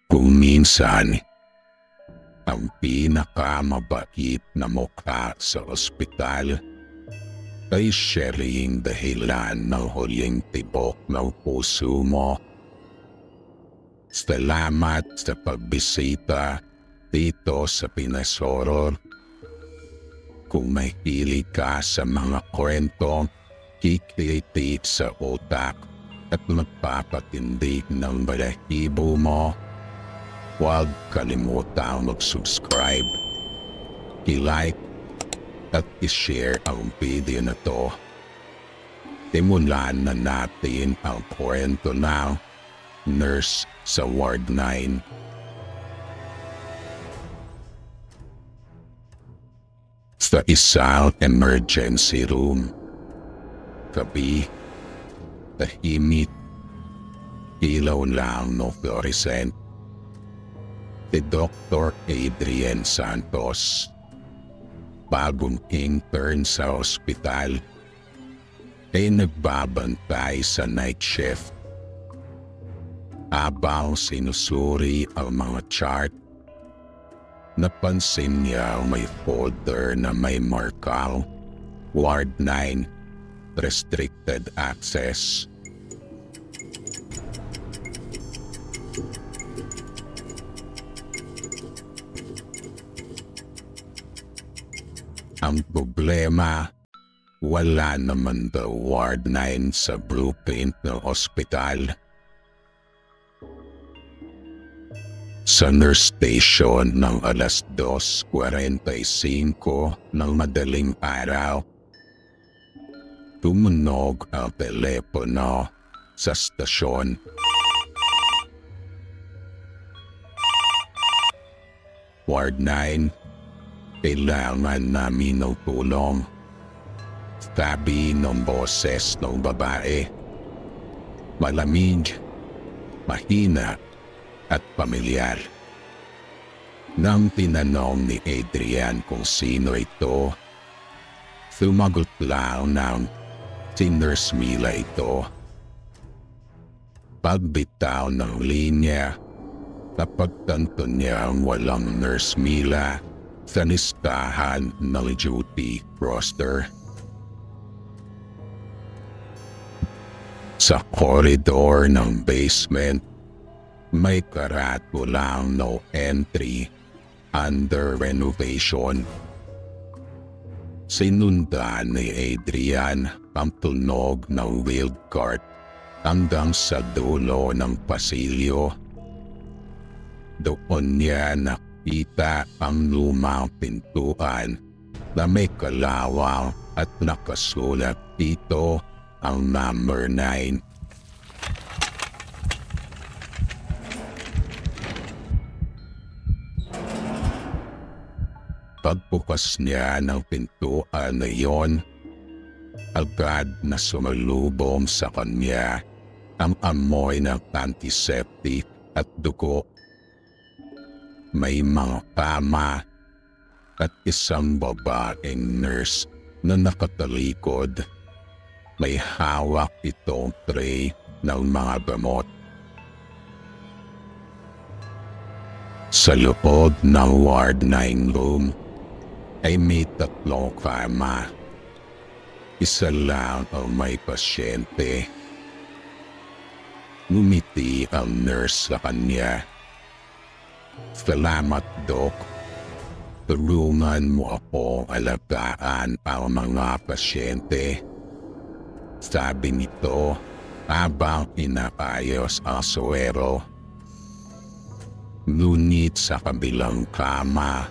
Kung minsan, ang pinakamabait na mukha sa ospital ay siya ring dahilan ng huling tibok ng puso mo. Salamat sa pagbisita dito sa Pinas Horror. Kung may hilig ka sa mga kwentong kikritik sa utak at magpapatindig ng balahibo mo, huwag kalimutang mag-subscribe, i-like at i-share ang video na to. Simulan na natin ang kwento ng nurse sa Ward 9. Sa isang emergency room, gabi, tahimik, ilaw lang no fluorescent. Si Dr. Adrian Santos, bagong intern sa ospital, ay nagbabantay sa night shift. Habang sinusuri ang mga chart, napansin niya may folder na may markang Ward 9 Restricted Access. Ang problema, wala naman daw Ward 9 sa blueprint ng ospital. Sa nurse station ng alas 2:45 ng madaling araw, tumunog ang telepono sa stasyon. Ward 9, kailangan namin ng tulong, sabi ng boses ng babae. Malamig, mahina at pamilyar. Nang tinanong ni Adrian kung sino ito, sumagot lang ng si Nurse Mila ito. Pagbitaw ng linya, napagtanto niyang walang Nurse Mila sa listahan ng duty roster. Sa koridor ng basement, may karatulang no entry, under renovation. Sinundan ni Adrian ang tunog ng wheeled cart hanggang sa dulo ng pasilyo. Doon niya nakita ang lumang pintuan na may kalawang at nakasulat dito ang number 9. Pagbukas niya ng pintuan na iyon, agad na sumalubong sa kanya ang amoy ng antiseptic at dugo. May mga kama at isang babaeng nurse na nakatalikod. May hawak itong tray ng mga gamot. Sa loob ng Ward 9 room ay may 3 kama. Isa lang ang may pasyente. Ngumiti ang nurse sa kanya. Salamat, Dok. Tulungan mo ako alagaan ang mga pasyente, sabi nito habang inaayos ang suwero. Ngunit sa kabilang kama,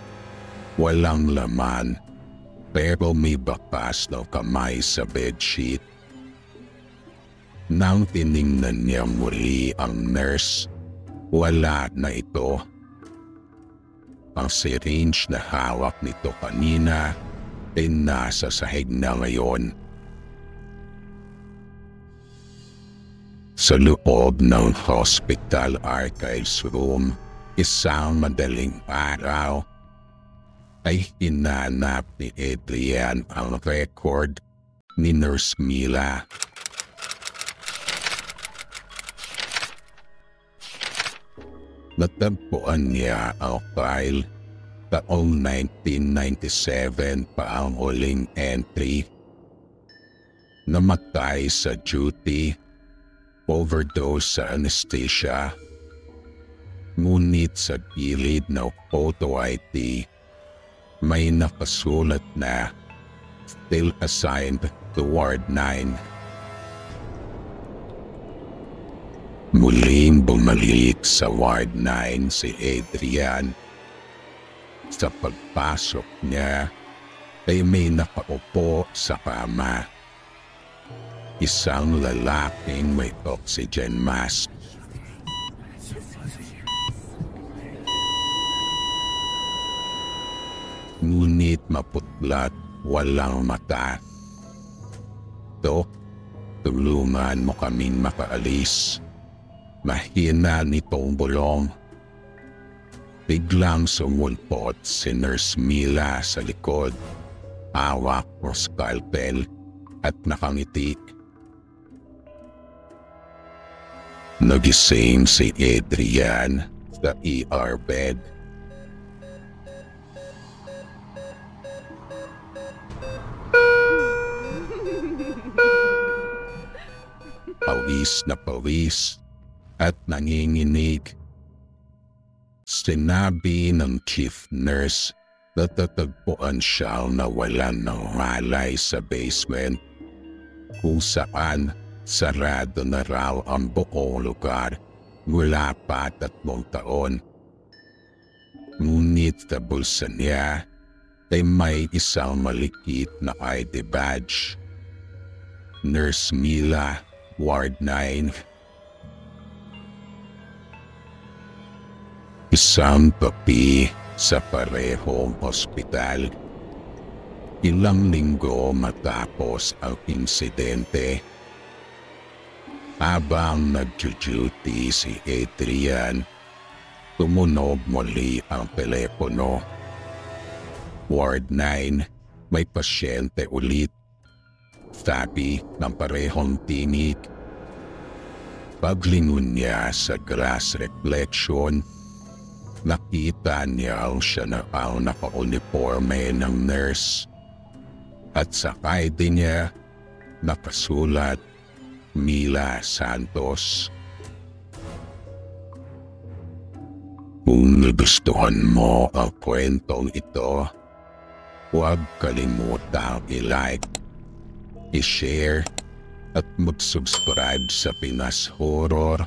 walang laman, pero may bakas ng kamay sa bedsheet. Nang tiningnan niya muli ang nurse, wala na ito. Ang syringe na hawak nito kanina ay nasa sahig na ngayon. Sa loob ng hospital archives room, isang madaling araw, ay hinanap ni Adrian ang record ni Nurse Mila. Natagpuan niya ang file. Taong 1997 pa ang huling entry. Namatay sa duty, overdose sa anesthesia. Ngunit sa gilid ng photo ID, may nakasulat na still assigned to Ward 9. Muling bumalik sa Ward 9 si Adrian. Sa pagpasok niya ay may nakaupo sa kama. Isang lalaking may oxygen mask. Ngunit maputla't walang mata. Dok, tulungan mo kaming makaalis. Mahina nitong bulong. Biglang sumulpot si Nurse Mila sa likod. Hawak o scalpel at nakangiti. Nagising si Adrian sa ER bed. Pawis na pawis at nanginginig. Sinabi ng chief nurse na tatagpuan siyang nawalan ng malay sa basement, kung saan sarado na raw ang buong lugar mula pa 3 taon. Ngunit sa bulsa niya ay may isang malikit na ID badge. Nurse Mila, Ward 9. Isang papi sa parehong ospital. Ilang linggo matapos ang insidente. Habang nag-duty si Adrian, tumunog muli ang telepono. Ward 9, may pasyente ulit. Sabi ng parehong tinig. Paglingon niya sa glass reflection, nakita niya siya na ang naka-uniforme ng nurse. At sa ID niya, nakasulat Mila Santos. Kung nagustuhan mo ang kwentong ito, huwag kalimutang i-like, i-share at mag-subscribe sa Pinas Horror,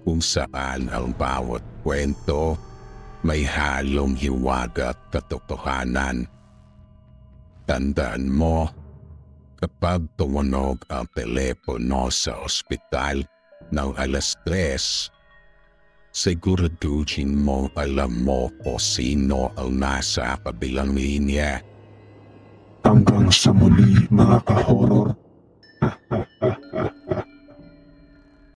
kung saan ang bawat kwento may halong hiwaga at katotohanan. Tandaan mo, kapag tumunog ang telepono sa ospital ng 3:00, siguraduhin mong alam mo kung sino ang nasa kabilang linya. Hanggang sa muli mga ka-horror.